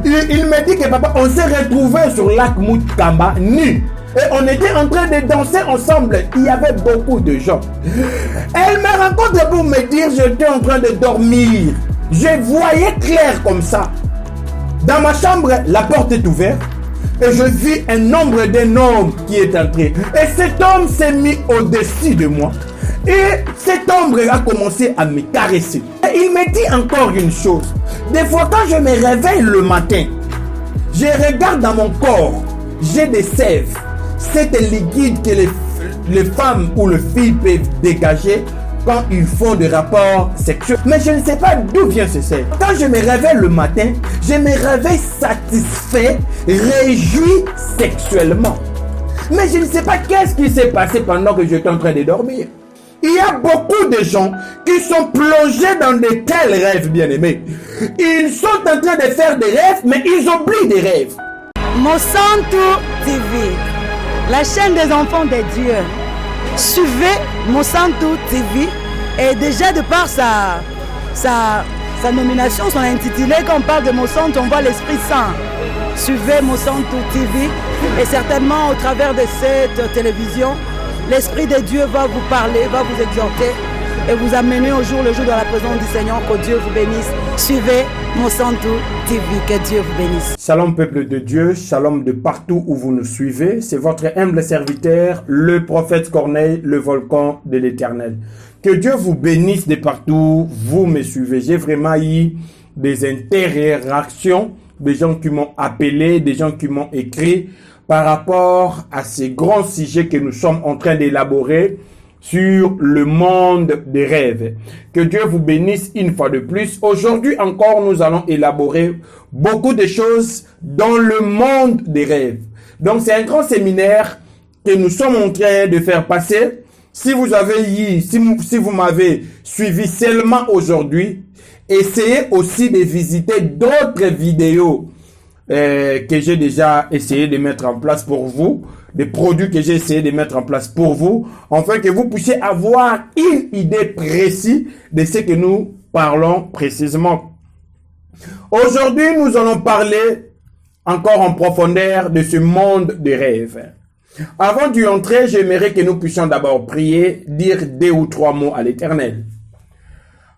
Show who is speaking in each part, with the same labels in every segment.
Speaker 1: Il me dit que papa, on s'est retrouvés sur lac Moutkamba, nus. Et on était en train de danser ensemble. Il y avait beaucoup de gens. Elle me rencontre pour me dire j'étais en train de dormir. Je voyais clair comme ça. Dans ma chambre, la porte est ouverte. Et je vis un ombre d'un homme qui est entré. Et cet homme s'est mis au-dessus de moi. Et cet ombre a commencé à me caresser. Et il me dit encore une chose. Des fois, quand je me réveille le matin, je regarde dans mon corps. J'ai des sèves. C'est un liquide que les femmes ou les filles peuvent dégager quand ils font des rapports sexuels. Mais je ne sais pas d'où vient ce sève. Quand je me réveille le matin, je me réveille satisfait, réjoui sexuellement. Mais je ne sais pas qu'est-ce qui s'est passé pendant que j'étais en train de dormir. Il y a beaucoup de gens qui sont plongés dans de tels rêves, bien-aimés. Ils sont en train de faire des rêves, mais ils oublient des rêves.
Speaker 2: Monsanto TV, la chaîne des enfants de Dieu. Suivez Monsanto TV et déjà de par sa nomination, son intitulé, quand on parle de Monsanto, on voit l'Esprit Saint. Suivez Monsanto TV et certainement au travers de cette télévision, l'Esprit de Dieu va vous parler, va vous exhorter et vous amener au jour le jour dans la présence du Seigneur. Que Dieu vous bénisse. Suivez Monsanto TV. Que Dieu vous bénisse.
Speaker 1: Shalom peuple de Dieu, shalom de partout où vous nous suivez. C'est votre humble serviteur, le prophète Corneille, le volcan de l'Éternel. Que Dieu vous bénisse de partout, vous me suivez. J'ai vraiment eu des interactions, des gens qui m'ont appelé, des gens qui m'ont écrit par rapport à ces grands sujets que nous sommes en train d'élaborer sur le monde des rêves. Que Dieu vous bénisse une fois de plus. Aujourd'hui encore, nous allons élaborer beaucoup de choses dans le monde des rêves. Donc, c'est un grand séminaire que nous sommes en train de faire passer. Si vous avez si vous m'avez suivi seulement aujourd'hui, essayez aussi de visiter d'autres vidéos que j'ai déjà essayé de mettre en place pour vous, des produits que j'ai essayé de mettre en place pour vous, afin que vous puissiez avoir une idée précise de ce que nous parlons précisément. Aujourd'hui, nous allons parler encore en profondeur de ce monde des rêves. Avant d'y entrer, j'aimerais que nous puissions d'abord prier, dire 2 ou 3 mots à l'Éternel.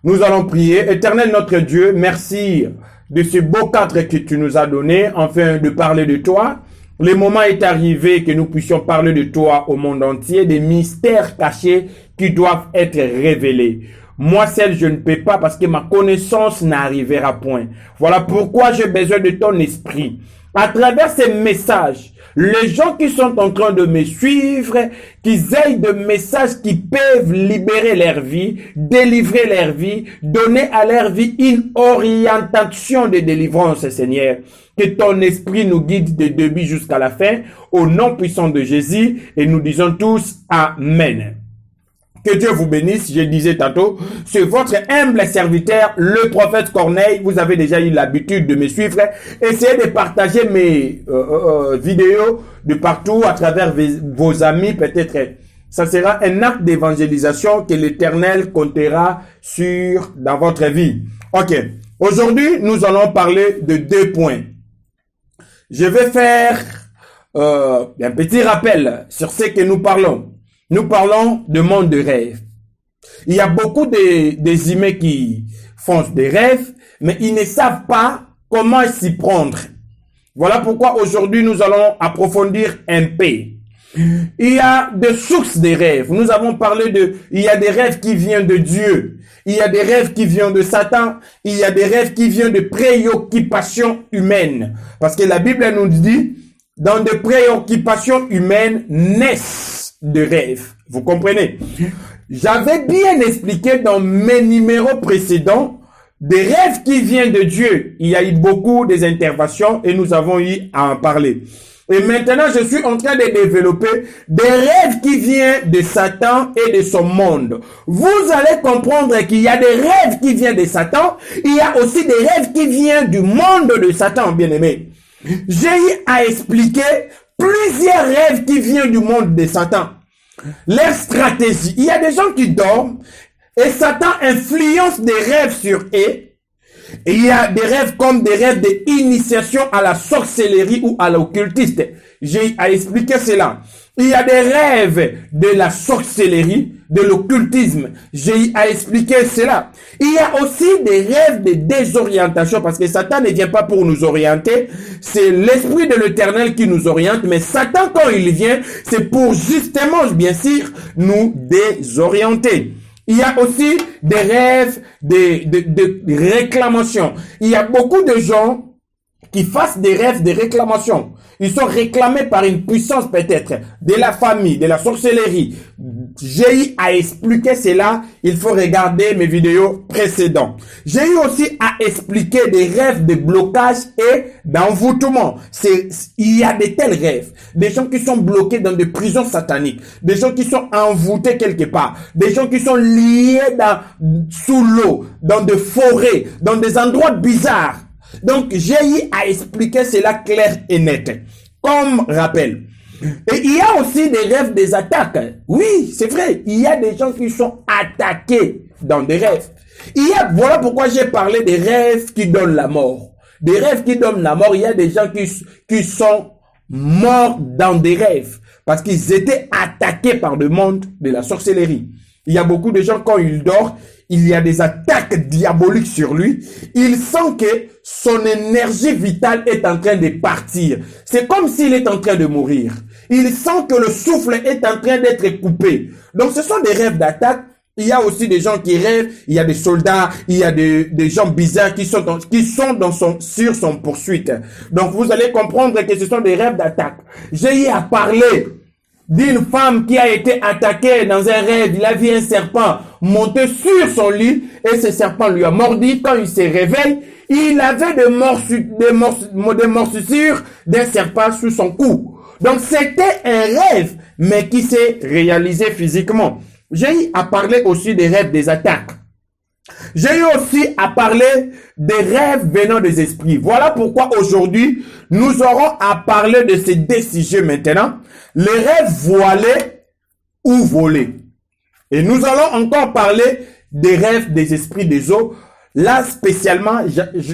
Speaker 1: Nous allons prier. Éternel notre Dieu, merci de ce beau cadre que tu nous as donné, afin de parler de toi. Le moment est arrivé que nous puissions parler de toi au monde entier, des mystères cachés qui doivent être révélés. Moi seul, je ne peux pas parce que ma connaissance n'arrivera point. Voilà pourquoi j'ai besoin de ton esprit. À travers ces messages, les gens qui sont en train de me suivre, qu'ils aient des messages qui peuvent libérer leur vie, délivrer leur vie, donner à leur vie une orientation de délivrance, Seigneur. Que ton esprit nous guide de début jusqu'à la fin, au nom puissant de Jésus, et nous disons tous Amen. Que Dieu vous bénisse, je disais tantôt, c'est votre humble serviteur, le prophète Corneille. Vous avez déjà eu l'habitude de me suivre. Essayez de partager mes vidéos de partout à travers vos amis. Peut-être ça sera un acte d'évangélisation que l'Éternel comptera dans votre vie. Ok, aujourd'hui nous allons parler de 2 points. Je vais faire un petit rappel sur ce que nous parlons. Nous parlons de monde de rêve. Il y a beaucoup des humains qui font des rêves, mais ils ne savent pas comment s'y prendre. Voilà pourquoi aujourd'hui nous allons approfondir un peu. Il y a des sources des rêves. Nous avons parlé il y a des rêves qui viennent de Dieu. Il y a des rêves qui viennent de Satan. Il y a des rêves qui viennent de préoccupations humaines. Parce que la Bible nous dit, dans des préoccupations humaines naissent de rêves. Vous comprenez? J'avais bien expliqué dans mes numéros précédents des rêves qui viennent de Dieu. Il y a eu beaucoup des interventions et nous avons eu à en parler. Et maintenant, je suis en train de développer des rêves qui viennent de Satan et de son monde. Vous allez comprendre qu'il y a des rêves qui viennent de Satan. Il y a aussi des rêves qui viennent du monde de Satan, bien aimé. J'ai eu à expliquer plusieurs rêves qui viennent du monde de Satan. Leur stratégie. Il y a des gens qui dorment et Satan influence des rêves sur eux. Et il y a des rêves comme des rêves d'initiation à la sorcellerie ou à l'occultiste. J'ai à expliquer cela. Il y a des rêves de la sorcellerie, de l'occultisme. J'ai à expliquer cela. Il y a aussi des rêves de désorientation parce que Satan ne vient pas pour nous orienter. C'est l'Esprit de l'Éternel qui nous oriente. Mais Satan, quand il vient, c'est pour justement, bien sûr, nous désorienter. Il y a aussi des rêves de réclamation. Il y a beaucoup de gens qui fassent des rêves de réclamation. Ils sont réclamés par une puissance peut-être de la famille, de la sorcellerie. J'ai eu à expliquer cela. Il faut regarder mes vidéos précédentes. J'ai eu aussi à expliquer des rêves de blocage et d'envoûtement. Il y a de tels rêves. Des gens qui sont bloqués dans des prisons sataniques. Des gens qui sont envoûtés quelque part. Des gens qui sont liés sous l'eau, dans des forêts, dans des endroits bizarres. Donc, j'ai eu à expliquer cela clair et net. Comme rappel. Et il y a aussi des rêves des attaques. Oui, c'est vrai. Il y a des gens qui sont attaqués dans des rêves. Voilà pourquoi j'ai parlé des rêves qui donnent la mort. Des rêves qui donnent la mort. Il y a des gens qui sont morts dans des rêves. Parce qu'ils étaient attaqués par le monde de la sorcellerie. Il y a beaucoup de gens, quand ils dorment, il y a des attaques diaboliques sur lui. Il sent que son énergie vitale est en train de partir. C'est comme s'il est en train de mourir. Il sent que le souffle est en train d'être coupé. Donc ce sont des rêves d'attaque. Il y a aussi des gens qui rêvent. Il y a des soldats. Il y a des gens bizarres qui sont sur son poursuite. Donc vous allez comprendre que ce sont des rêves d'attaque. J'ai eu à parler d'une femme qui a été attaquée dans un rêve. Il a vu un serpent monter sur son lit et ce serpent lui a mordu. Quand il se réveille, il avait des morsures d'un serpent sous son cou. Donc c'était un rêve, mais qui s'est réalisé physiquement. J'ai eu à parler aussi des rêves des attaques. J'ai eu aussi à parler des rêves venant des esprits. Voilà pourquoi aujourd'hui, nous aurons à parler de ces deux sujets maintenant. Les rêves voilés ou volés. Et nous allons encore parler des rêves des esprits des eaux. Là, spécialement,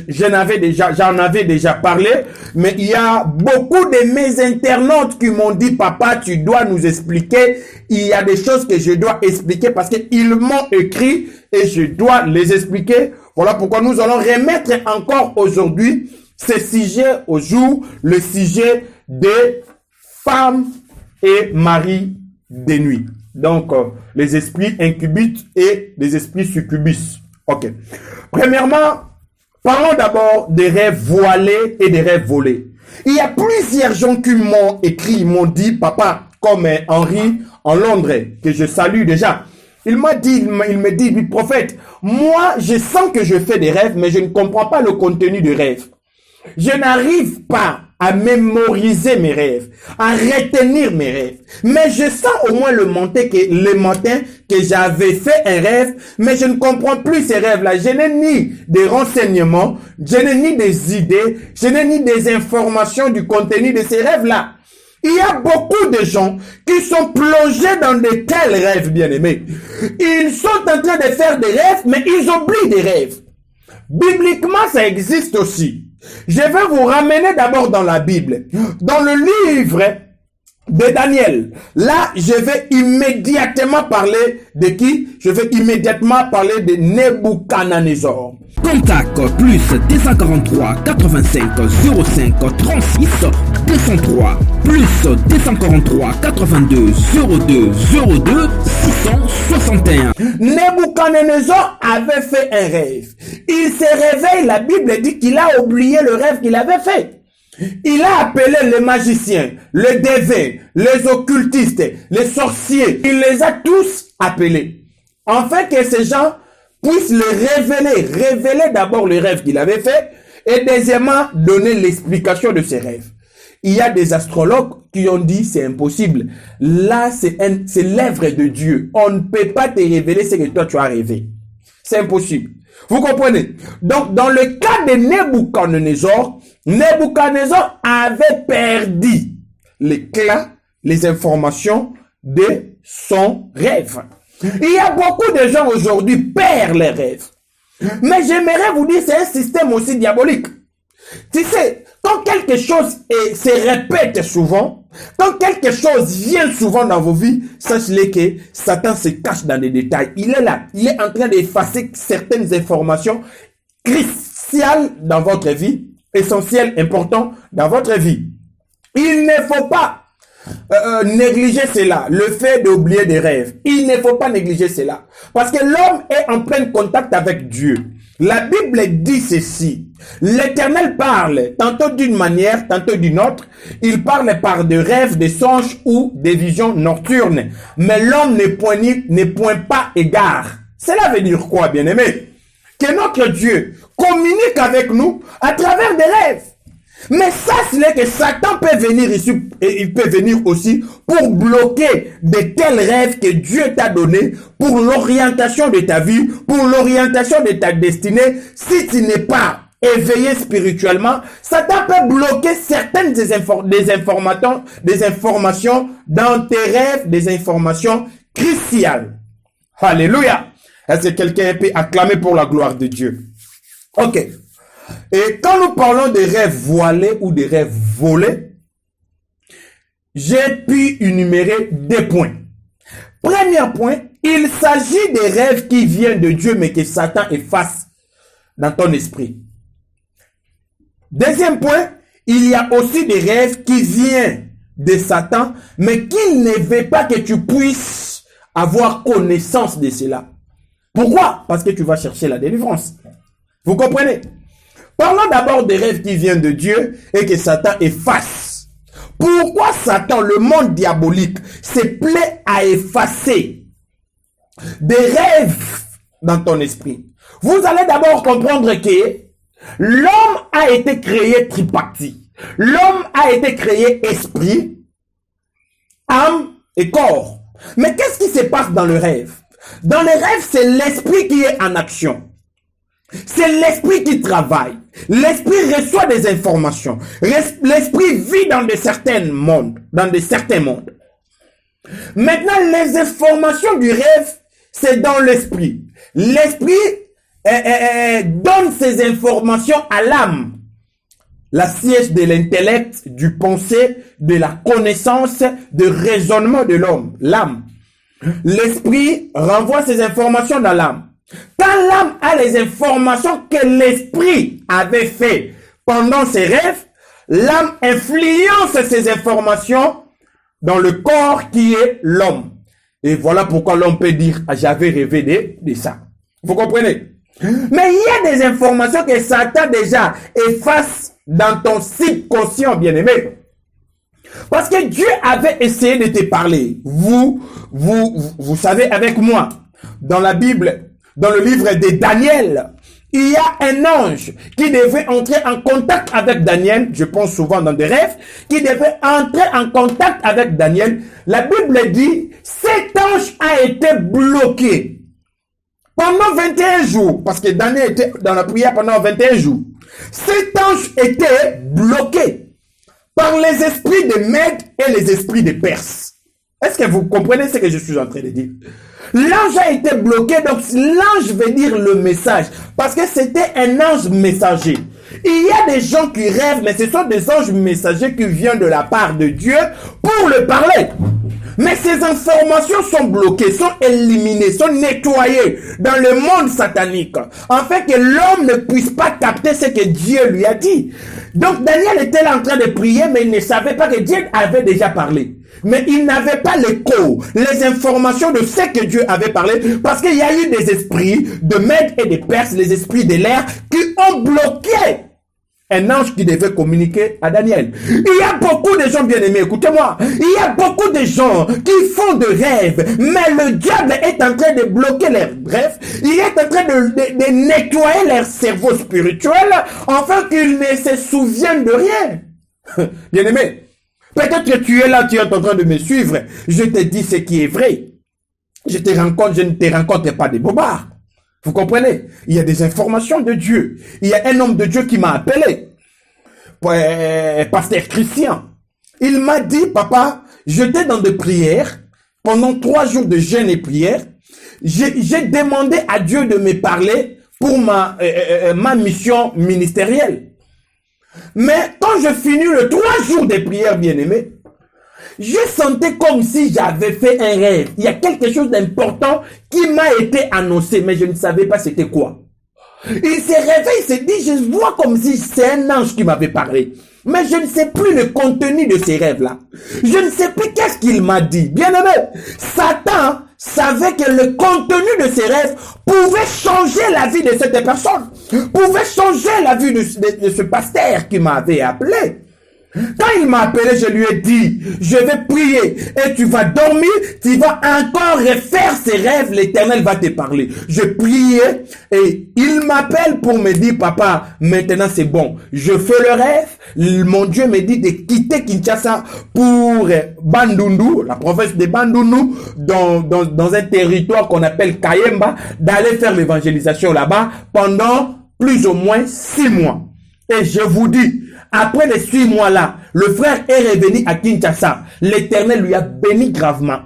Speaker 1: j'en avais déjà parlé, mais il y a beaucoup de mes internautes qui m'ont dit, papa, tu dois nous expliquer. Il y a des choses que je dois expliquer parce qu'ils m'ont écrit et je dois les expliquer. Voilà pourquoi nous allons remettre encore aujourd'hui ce sujet au jour, le sujet des femmes et maris de nuit. Donc, les esprits incubus et les esprits succubus. Ok. Premièrement, parlons d'abord des rêves voilés et des rêves volés. Il y a plusieurs gens qui m'ont écrit, ils m'ont dit, papa, comme Henri en Londres, que je salue déjà. Il me dit, prophète, moi, je sens que je fais des rêves, mais je ne comprends pas le contenu des rêves. Je n'arrive pas à mémoriser mes rêves, à retenir mes rêves. Mais je sens au moins le matin que j'avais fait un rêve, mais je ne comprends plus ces rêves-là. Je n'ai ni des renseignements, je n'ai ni des idées, je n'ai ni des informations du contenu de ces rêves-là. Il y a beaucoup de gens qui sont plongés dans de tels rêves, bien-aimés. Ils sont en train de faire des rêves, mais ils oublient des rêves. Bibliquement, ça existe aussi. Je vais vous ramener d'abord dans la Bible. Dans le livre de Daniel. Là, je vais immédiatement parler de qui? Je vais immédiatement parler de Nebuchadnezzar.
Speaker 3: Contact plus 243 85 05 36 203 plus 243 82 02 02 661.
Speaker 1: Nebuchadnezzar avait fait un rêve. Il se réveille, la Bible dit qu'il a oublié le rêve qu'il avait fait. Il a appelé les magiciens, les devins, les occultistes, les sorciers. Il les a tous appelés. Afin que ces gens puissent le révéler d'abord le rêve qu'il avait fait et deuxièmement donner l'explication de ses rêves. Il y a des astrologues qui ont dit c'est impossible. Là, c'est l'œuvre de Dieu. On ne peut pas te révéler ce que toi tu as rêvé. C'est impossible. Vous comprenez? Donc, dans le cas de Nebuchadnezzar, Nebuchadnezzar avait perdu l'éclat, les informations de son rêve. Il y a beaucoup de gens aujourd'hui qui perdent les rêves. Mais j'aimerais vous dire, c'est un système aussi diabolique. Tu sais, quand quelque chose se répète souvent, quand quelque chose vient souvent dans vos vies, sachez que Satan se cache dans les détails. Il est là, il est en train d'effacer certaines informations cruciales dans votre vie, essentielles, importantes dans votre vie. Il ne faut pas négliger cela, le fait d'oublier des rêves. Il ne faut pas négliger cela. Parce que l'homme est en plein contact avec Dieu. La Bible dit ceci. L'Éternel parle tantôt d'une manière, tantôt d'une autre. Il parle par des rêves, des songes ou des visions nocturnes. Mais l'homme ne pointe pas égard. Cela veut dire quoi, bien-aimé? Que notre Dieu communique avec nous à travers des rêves. Mais ça, c'est que Satan peut venir ici, et il peut venir aussi pour bloquer de tels rêves que Dieu t'a donnés pour l'orientation de ta vie, pour l'orientation de ta destinée. Si tu n'es pas éveillé spirituellement, Satan peut bloquer certaines des informations dans tes rêves, des informations cruciales. Alléluia. Est-ce que quelqu'un peut acclamer pour la gloire de Dieu? Ok. Et quand nous parlons de rêves voilés ou de rêves volés, j'ai pu énumérer deux points. Premier point, il s'agit des rêves qui viennent de Dieu mais que Satan efface dans ton esprit. Deuxième point, il y a aussi des rêves qui viennent de Satan mais qu'il ne veut pas que tu puisses avoir connaissance de cela. Pourquoi? Parce que tu vas chercher la délivrance. Vous comprenez? Parlons d'abord des rêves qui viennent de Dieu et que Satan efface. Pourquoi Satan, le monde diabolique, se plaît à effacer des rêves dans ton esprit? Vous allez d'abord comprendre que l'homme a été créé tripartite. L'homme a été créé esprit, âme et corps. Mais qu'est-ce qui se passe dans le rêve? Dans le rêve, c'est l'esprit qui est en action. C'est l'esprit qui travaille. L'esprit reçoit des informations. L'esprit vit dans certains mondes. Maintenant, les informations du rêve, c'est dans l'esprit. L'esprit donne ces informations à l'âme. La siège de l'intellect, du pensée, de la connaissance, de raisonnement de l'homme. L'âme. L'esprit renvoie ces informations dans l'âme. Quand l'âme a les informations que l'esprit avait fait pendant ses rêves, l'âme influence ces informations dans le corps qui est l'homme. Et voilà pourquoi l'homme peut dire « j'avais rêvé de ça ». Vous comprenez? Mais il y a des informations que Satan déjà efface dans ton subconscient, bien-aimé. Parce que Dieu avait essayé de te parler. Vous savez avec moi, dans la Bible, dans le livre de Daniel, il y a un ange qui devait entrer en contact avec Daniel. Je pense souvent dans des rêves, qui devait entrer en contact avec Daniel. La Bible dit, cet ange a été bloqué pendant 21 jours. Parce que Daniel était dans la prière pendant 21 jours. Cet ange était bloqué par les esprits de Mèdes et les esprits de Perse. Est-ce que vous comprenez ce que je suis en train de dire? L'ange a été bloqué, donc l'ange veut dire le message, parce que c'était un ange messager. Il y a des gens qui rêvent, mais ce sont des anges messagers qui viennent de la part de Dieu pour le parler. Mais ces informations sont bloquées, sont éliminées, sont nettoyées dans le monde satanique, afin que l'homme ne puisse pas capter ce que Dieu lui a dit. Donc Daniel était là en train de prier, mais il ne savait pas que Dieu avait déjà parlé. Mais il n'avait pas l'écho, les informations de ce que Dieu avait parlé, parce qu'il y a eu des esprits de Mèdes et de Perses, les esprits de l'air, qui ont bloqué un ange qui devait communiquer à Daniel. Il y a beaucoup de gens bien-aimés, écoutez-moi, il y a beaucoup de gens qui font de rêves, mais le diable est en train de bloquer leurs rêves, il est en train de nettoyer leur cerveau spirituel, afin qu'ils ne se souviennent de rien. Bien-aimé, peut-être que tu es là, tu es en train de me suivre, je te dis ce qui est vrai. Je ne te rencontre pas des bobards. Vous comprenez? Il y a des informations de Dieu. Il y a un homme de Dieu qui m'a appelé. Pasteur Christian. Il m'a dit, papa, j'étais dans des prières, pendant 3 jours de jeûne et prière. J'ai demandé à Dieu de me parler pour ma mission ministérielle. Mais quand je finis le 3 jours de prière, bien-aimé, je sentais comme si j'avais fait un rêve. Il y a quelque chose d'important qui m'a été annoncé, mais je ne savais pas c'était quoi. Il s'est réveillé, il s'est dit, je vois comme si c'est un ange qui m'avait parlé. Mais je ne sais plus le contenu de ces rêves-là. Je ne sais plus qu'est-ce qu'il m'a dit. Bien-aimé, Satan savait que le contenu de ces rêves pouvait changer la vie de cette personne. Pouvait changer la vie de ce pasteur qui m'avait appelé. Quand il m'a appelé, je lui ai dit, je vais prier et tu vas dormir, tu vas encore refaire ces rêves, l'Éternel va te parler. Je priais et il m'appelle pour me dire, papa, maintenant c'est bon. Je fais le rêve, mon Dieu me dit de quitter Kinshasa pour Bandundu, la province de Bandundu, dans un territoire qu'on appelle Kayemba, d'aller faire l'évangélisation là-bas pendant plus ou moins 6 mois. Et je vous dis, après les 6 mois-là, le frère est revenu à Kinshasa. L'Éternel lui a béni gravement.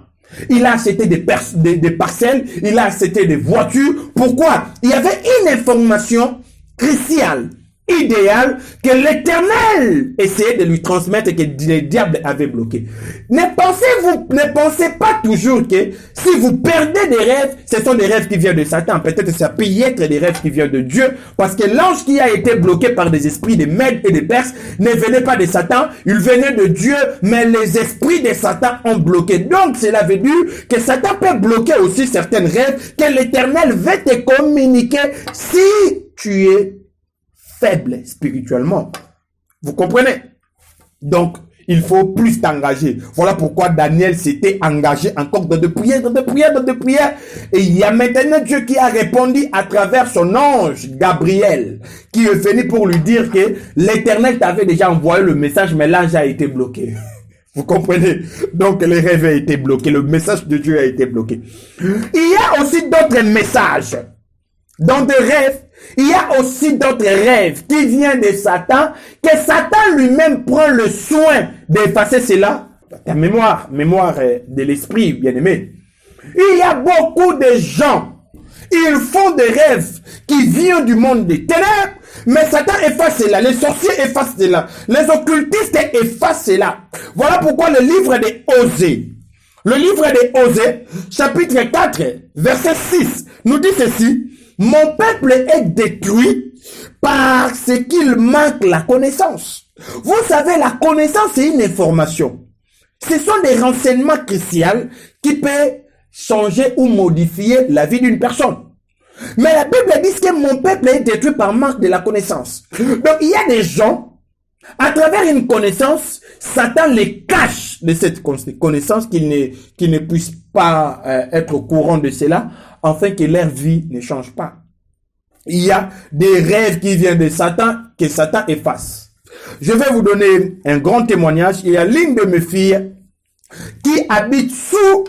Speaker 1: Il a acheté des parcelles, il a acheté des voitures. Pourquoi? Il y avait une information cruciale, idéale, que l'Éternel essayait de lui transmettre et que le diable avait bloqué. Ne pensez pas toujours que si vous perdez des rêves, ce sont des rêves qui viennent de Satan. Peut-être que ça peut y être des rêves qui viennent de Dieu, parce que l'ange qui a été bloqué par des esprits de Mèdes et de Perses ne venait pas de Satan, il venait de Dieu, mais les esprits de Satan ont bloqué. Donc cela veut dire que Satan peut bloquer aussi certains rêves que l'Éternel veut te communiquer si tu es faible spirituellement. Vous comprenez? Donc, il faut plus t'engager. Voilà pourquoi Daniel s'était engagé encore dans de prières. Et il y a maintenant Dieu qui a répondu à travers son ange, Gabriel, qui est venu pour lui dire que l'Éternel t'avait déjà envoyé le message, mais l'ange a été bloqué. Vous comprenez? Donc, le rêve a été bloqué. Le message de Dieu a été bloqué. Il y a aussi d'autres messages. Dans des rêves, il y a aussi d'autres rêves qui viennent de Satan, que Satan lui-même prend le soin d'effacer cela. Ta mémoire de l'esprit, bien-aimé. Il y a beaucoup de gens, ils font des rêves qui viennent du monde des ténèbres, mais Satan efface cela, les sorciers effacent cela, les occultistes effacent cela. Voilà pourquoi le livre des Osée, chapitre 4, verset 6, nous dit ceci. Mon peuple est détruit parce qu'il manque la connaissance. Vous savez, la connaissance, c'est une information. Ce sont des renseignements cruciaux qui peuvent changer ou modifier la vie d'une personne. Mais la Bible dit que mon peuple est détruit par manque de la connaissance. Donc, il y a des gens, à travers une connaissance, Satan les cache de cette connaissance, qu'ils ne puissent pas être au courant de cela, afin que leur vie ne change pas. Il y a des rêves qui viennent de Satan, que Satan efface. Je vais vous donner un grand témoignage. Il y a l'une de mes filles qui habite sous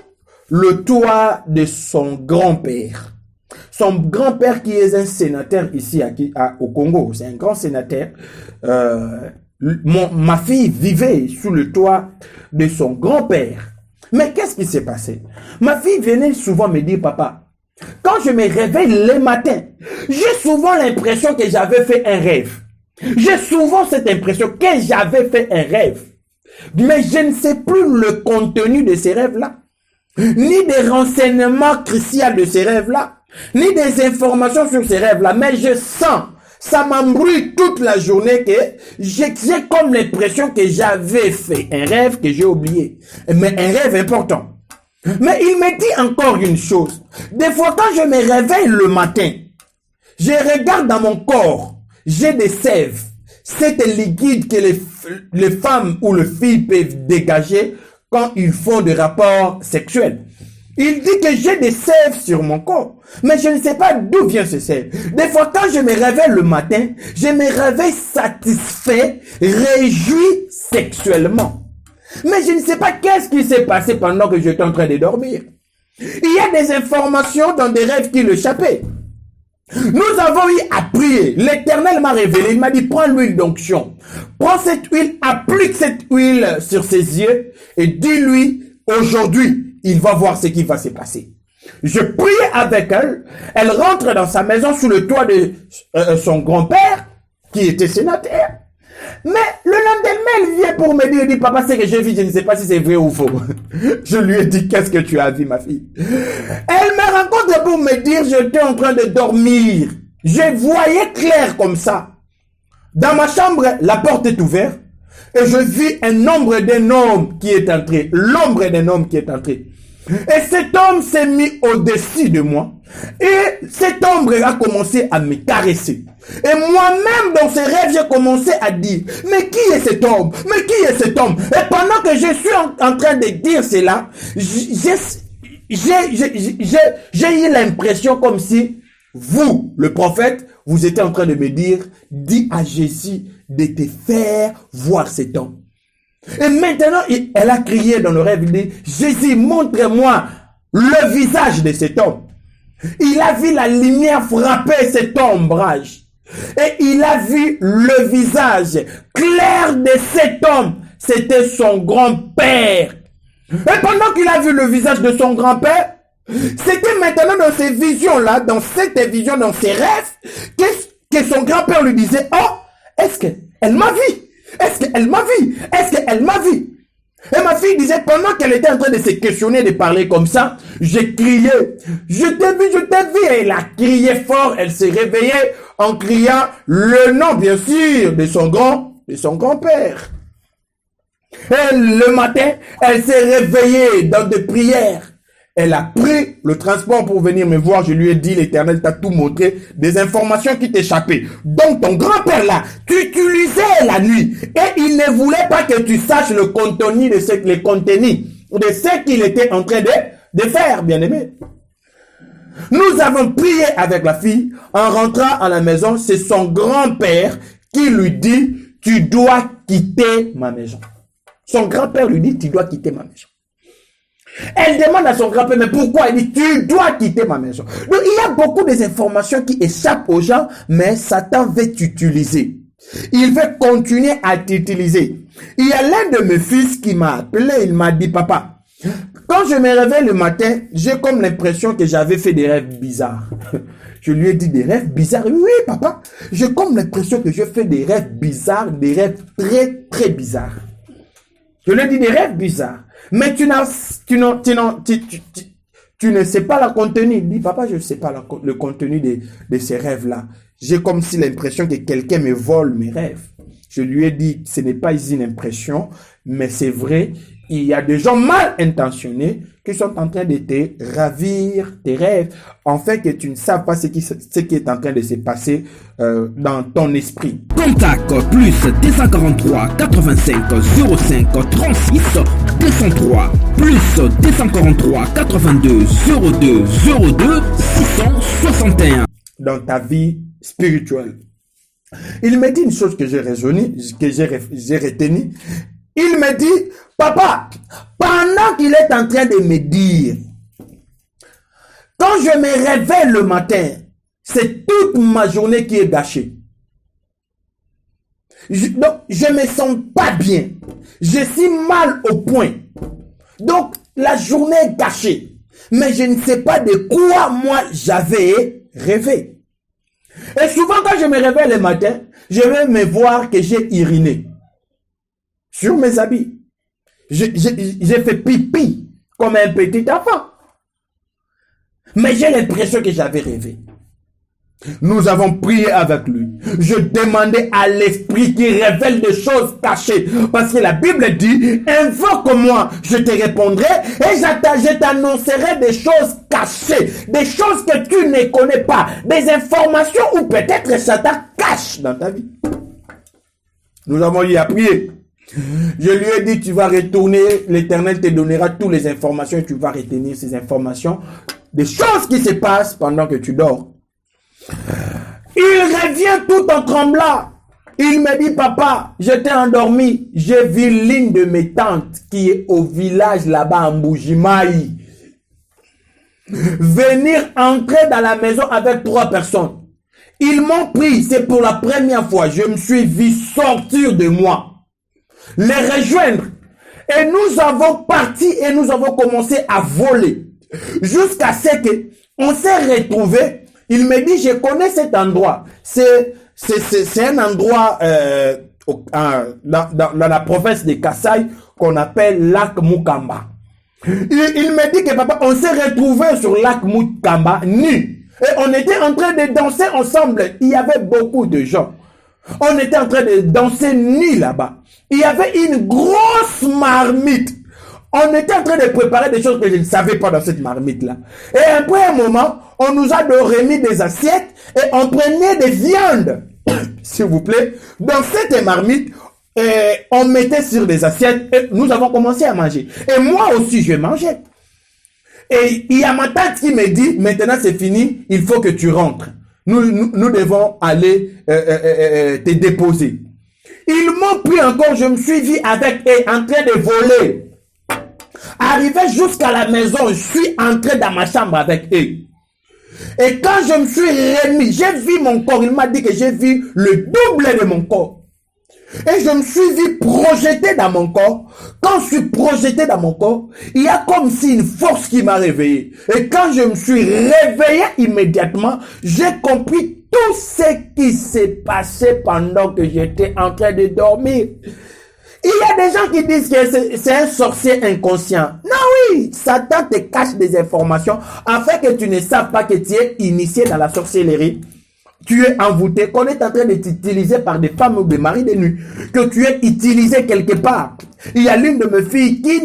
Speaker 1: le toit de son grand-père. Son grand-père qui est un sénateur ici au Congo. C'est un grand sénateur. Ma fille vivait sous le toit de son grand-père. Mais qu'est-ce qui s'est passé? Ma fille venait souvent me dire, papa, quand je me réveille le matin, j'ai souvent l'impression que j'avais fait un rêve. J'ai souvent cette impression que j'avais fait un rêve. Mais je ne sais plus le contenu de ces rêves-là, ni des renseignements cruciaux de ces rêves-là, ni des informations sur ces rêves-là. Mais je sens, ça m'embrouille toute la journée que j'ai comme l'impression que j'avais fait un rêve que j'ai oublié. Mais un rêve important. Mais il me dit encore une chose. Des fois, quand je me réveille le matin, je regarde dans mon corps, j'ai des sèves. C'est un liquide que les femmes ou les filles peuvent dégager quand ils font des rapports sexuels. Il dit que j'ai des sèves sur mon corps, mais je ne sais pas d'où vient ce sève. Des fois, quand je me réveille le matin, je me réveille satisfait, réjoui sexuellement. Mais je ne sais pas qu'est-ce qui s'est passé pendant que j'étais en train de dormir. Il y a des informations dans des rêves qui l'échappaient. Nous avons eu à prier. L'Éternel m'a révélé. Il m'a dit, prends l'huile d'onction. Prends cette huile, applique cette huile sur ses yeux et dis-lui, aujourd'hui, il va voir ce qui va se passer. Je priais avec elle. Elle rentre dans sa maison sous le toit de son grand-père, qui était sénateur. Mais le lendemain, elle vient pour me dire, elle dit, papa, c'est que j'ai vu, je ne sais pas si c'est vrai ou faux. Je lui ai dit, qu'est-ce que tu as vu, ma fille? Elle me rencontre pour me dire, j'étais en train de dormir. Je voyais clair comme ça. Dans ma chambre, la porte est ouverte et je vis un ombre d'un homme qui est entré. L'ombre d'un homme qui est entré. Et cet homme s'est mis au-dessus de moi. Et cette ombre a commencé à me caresser. Et moi-même, dans ces rêves, j'ai commencé à dire, mais qui est cet homme? Mais qui est cet homme? Et pendant que je suis en train de dire cela, j'ai eu l'impression comme si vous, le prophète, vous étiez en train de me dire, dis à Jésus de te faire voir cet homme. Et maintenant, elle a crié dans le rêve, il dit, Jésus, montre-moi le visage de cet homme. Il a vu la lumière frapper cet ombrage. Et il a vu le visage clair de cet homme. C'était son grand-père. Et pendant qu'il a vu le visage de son grand-père, c'était maintenant dans ces visions-là, dans cette vision, dans ses rêves, que son grand-père lui disait, oh, est-ce qu'elle m'a vu? Est-ce qu'elle m'a vu? Est-ce qu'elle m'a vu? Et ma fille disait, pendant qu'elle était en train de se questionner, de parler comme ça, j'ai crié, je t'ai vu, je t'ai vu. Et elle a crié fort, elle s'est réveillée en criant le nom, bien sûr, de son grand-père. Et le matin, elle s'est réveillée dans des prières. Elle a pris le transport pour venir me voir. Je lui ai dit, l'Éternel t'a tout montré, des informations qui t'échappaient. Donc ton grand-père là, tu utilisais la nuit. Et il ne voulait pas que tu saches le contenu de ce qu'il était en train de faire, bien-aimé. Nous avons prié avec la fille. En rentrant à la maison, c'est son grand-père qui lui dit, tu dois quitter ma maison. Son grand-père lui dit, tu dois quitter ma maison. Elle demande à son grand-père, mais pourquoi? Il dit, tu dois quitter ma maison. Donc, il y a beaucoup d'informations qui échappent aux gens, mais Satan veut t'utiliser. Il veut continuer à t'utiliser. Il y a l'un de mes fils qui m'a appelé, il m'a dit, papa, quand je me réveille le matin, j'ai comme l'impression que j'avais fait des rêves bizarres. Je lui ai dit, des rêves bizarres? Oui, papa, j'ai comme l'impression que je fais des rêves bizarres, des rêves très, très bizarres. Je lui ai dit, des rêves bizarres. Mais tu ne sais pas le contenu. Il dit, papa, je ne sais pas le contenu de ces rêves-là. J'ai comme si l'impression que quelqu'un me vole mes rêves. Je lui ai dit, ce n'est pas une impression, mais c'est vrai, il y a des gens mal intentionnés qui sont en train de te ravir tes rêves, en fait que tu ne sais pas ce qui est en train de se passer dans ton esprit.
Speaker 3: Contact plus 243 85 05 36 203 plus 243 82 02 02 661.
Speaker 1: Dans ta vie spirituelle. Il me dit une chose que j'ai retenu. Il me dit, papa, pendant qu'il est en train de me dire, quand je me réveille le matin, c'est toute ma journée qui est gâchée. Donc, je me sens pas bien. Je suis mal au point. Donc, la journée est gâchée. Mais je ne sais pas de quoi moi j'avais rêvé. Et souvent, quand je me réveille le matin, je vais me voir que j'ai uriné sur mes habits. J'ai fait pipi comme un petit enfant. Mais j'ai l'impression que j'avais rêvé. Nous avons prié avec lui. Je demandais à l'esprit qui révèle des choses cachées. Parce que la Bible dit, invoque-moi, je te répondrai et je t'annoncerai des choses cachées. Des choses que tu ne connais pas. Des informations ou peut-être Satan cache dans ta vie. Nous avons eu à prier. Je lui ai dit, tu vas retourner, l'Éternel te donnera toutes les informations et tu vas retenir ces informations. Des choses qui se passent pendant que tu dors. Il revient tout en tremblant. Il me dit, papa, j'étais endormi. J'ai vu l'une de mes tantes qui est au village là-bas en Mbujimayi venir entrer dans la maison avec 3 personnes. Ils m'ont pris, c'est pour la première fois. Je me suis vu sortir de moi, les rejoindre. Et nous avons parti et nous avons commencé à voler. Jusqu'à ce que on s'est retrouvé. Il me dit, je connais cet endroit. C'est un endroit dans la province de Kasaï qu'on appelle Lac Mukamba. Il me dit que papa, on s'est retrouvé sur Lac Mukamba nu. Et on était en train de danser ensemble. Il y avait beaucoup de gens. On était en train de danser nus là-bas. Il y avait une grosse marmite. On était en train de préparer des choses que je ne savais pas dans cette marmite-là. Et après un moment, on nous a remis des assiettes et on prenait des viandes, s'il vous plaît, dans cette marmite. Et on mettait sur des assiettes et nous avons commencé à manger. Et moi aussi, je mangeais. Et il y a ma tante qui me dit, maintenant c'est fini, il faut que tu rentres. Nous devons aller te déposer. Ils m'ont pris encore, je me suis vu avec eux en train de voler. Arrivé jusqu'à la maison, je suis entré dans ma chambre avec eux. Et quand je me suis remis, j'ai vu mon corps. Il m'a dit que j'ai vu le double de mon corps. Et je me suis vu projeté dans mon corps. Quand je suis projeté dans mon corps, il y a comme si une force qui m'a réveillé. Et quand je me suis réveillé immédiatement, j'ai compris tout ce qui s'est passé pendant que j'étais en train de dormir. Il y a des gens qui disent que c'est un sorcier inconscient. Non, oui, Satan te cache des informations afin que tu ne saches pas que tu es initié dans la sorcellerie. Tu es envoûté, qu'on est en train de t'utiliser par des femmes ou des maris de nuit, que tu es utilisé quelque part. Il y a l'une de mes filles qui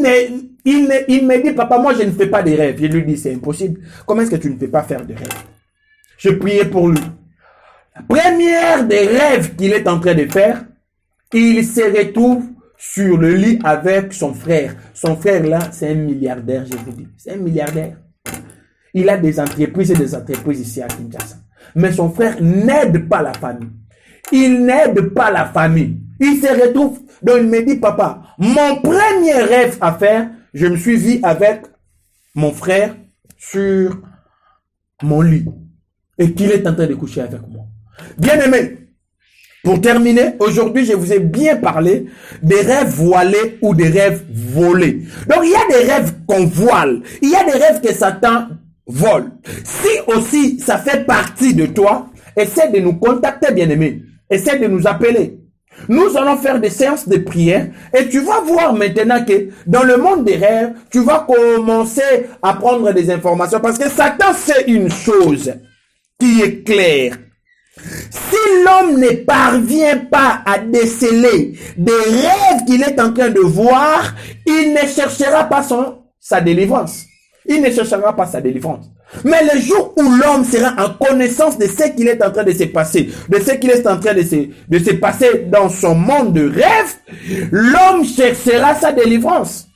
Speaker 1: il me dit, papa, moi je ne fais pas de rêves. Je lui dis, c'est impossible. Comment est-ce que tu ne peux pas faire de rêves? Je priais pour lui. La première des rêves qu'il est en train de faire, il se retrouve sur le lit avec son frère. Son frère là, c'est un milliardaire, je vous dis. C'est un milliardaire. Il a des entreprises et des entreprises ici à Kinshasa. Mais son frère n'aide pas la famille. Il n'aide pas la famille. Il se retrouve, donc il me dit, papa, mon premier rêve à faire, je me suis vu avec mon frère sur mon lit. Et qu'il est en train de coucher avec moi. Bien aimé, pour terminer, aujourd'hui, je vous ai bien parlé des rêves voilés ou des rêves volés. Donc, il y a des rêves qu'on voile. Il y a des rêves que Satan vole. Si aussi ça fait partie de toi, essaie de nous contacter, bien-aimé. Essaie de nous appeler. Nous allons faire des séances de prière et tu vas voir maintenant que dans le monde des rêves, tu vas commencer à prendre des informations parce que Satan sait une chose qui est claire. Si l'homme ne parvient pas à déceler des rêves qu'il est en train de voir, il ne cherchera pas sa délivrance. Il ne cherchera pas sa délivrance. Mais le jour où l'homme sera en connaissance de ce qu'il est en train de se passer, de ce qu'il est en train de se passer dans son monde de rêve, l'homme cherchera sa délivrance.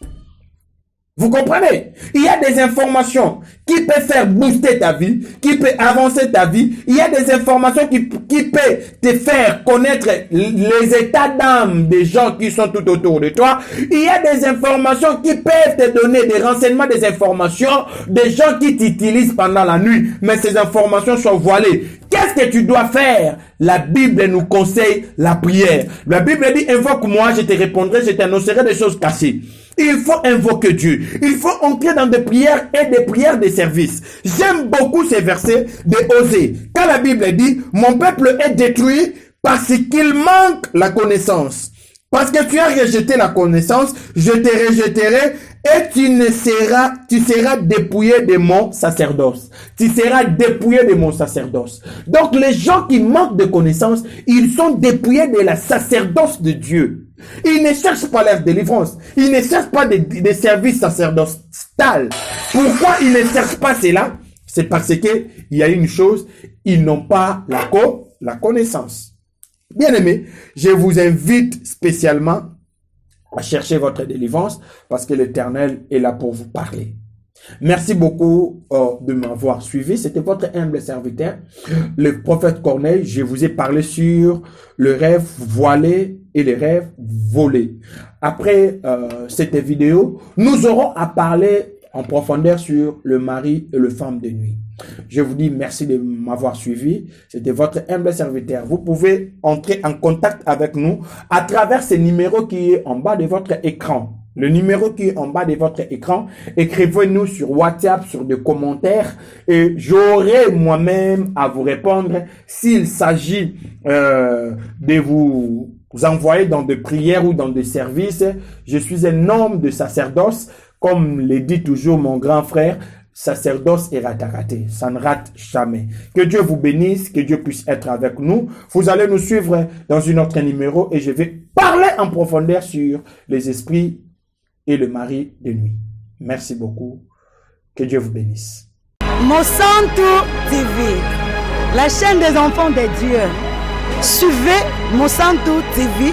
Speaker 1: Vous comprenez? Il y a des informations qui peuvent faire booster ta vie, qui peuvent avancer ta vie. Il y a des informations qui peuvent te faire connaître les états d'âme des gens qui sont tout autour de toi. Il y a des informations qui peuvent te donner des renseignements, des informations des gens qui t'utilisent pendant la nuit. Mais ces informations sont voilées. Qu'est-ce que tu dois faire? La Bible nous conseille la prière. La Bible dit, invoque-moi, je te répondrai, je t'annoncerai des choses cachées. Il faut invoquer Dieu. Il faut entrer dans des prières et des prières de service. J'aime beaucoup ces versets de Osée. Quand la Bible dit, mon peuple est détruit parce qu'il manque la connaissance. Parce que tu as rejeté la connaissance, je te rejetterai et tu seras dépouillé de mon sacerdoce. Tu seras dépouillé de mon sacerdoce. Donc les gens qui manquent de connaissance, ils sont dépouillés de la sacerdoce de Dieu. Ils ne cherchent pas leur délivrance. Ils ne cherchent pas des services sacerdotales. Pourquoi ils ne cherchent pas cela? C'est parce que il y a une chose, ils n'ont pas la connaissance. Bien aimé, je vous invite spécialement à chercher votre délivrance parce que l'Éternel est là pour vous parler. Merci beaucoup de m'avoir suivi. C'était votre humble serviteur, le prophète Corneille. Je vous ai parlé sur le rêve voilé et les rêves volés. Après cette vidéo, nous aurons à parler en profondeur sur le mari et le femme de nuit. Je vous dis merci de m'avoir suivi. C'était votre humble serviteur. Vous pouvez entrer en contact avec nous à travers ce numéro qui est en bas de votre écran. Le numéro qui est en bas de votre écran, écrivez-nous sur WhatsApp, sur des commentaires, et j'aurai moi-même à vous répondre s'il s'agit de vous envoyer dans des prières ou dans des services. Je suis un homme de sacerdoce, comme le dit toujours mon grand frère, sacerdoce et raté, ça ne rate jamais. Que Dieu vous bénisse, que Dieu puisse être avec nous. Vous allez nous suivre dans une autre numéro et je vais parler en profondeur sur les esprits et le mari de nuit. Merci beaucoup. Que Dieu vous bénisse.
Speaker 2: Monsanto TV, la chaîne des enfants de Dieu. Suivez Monsanto TV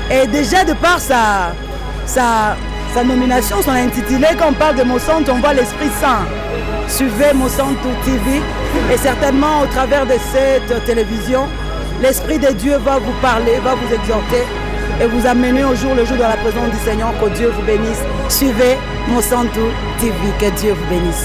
Speaker 2: et déjà de par sa nomination, son intitulé, quand on parle de Monsanto, on voit l'Esprit Saint. Suivez Monsanto TV et certainement au travers de cette télévision, l'Esprit de Dieu va vous parler, va vous exhorter et vous amener au jour le jour dans la présence du Seigneur. Que Dieu vous bénisse. Suivez Monsanto TV. Que Dieu vous bénisse.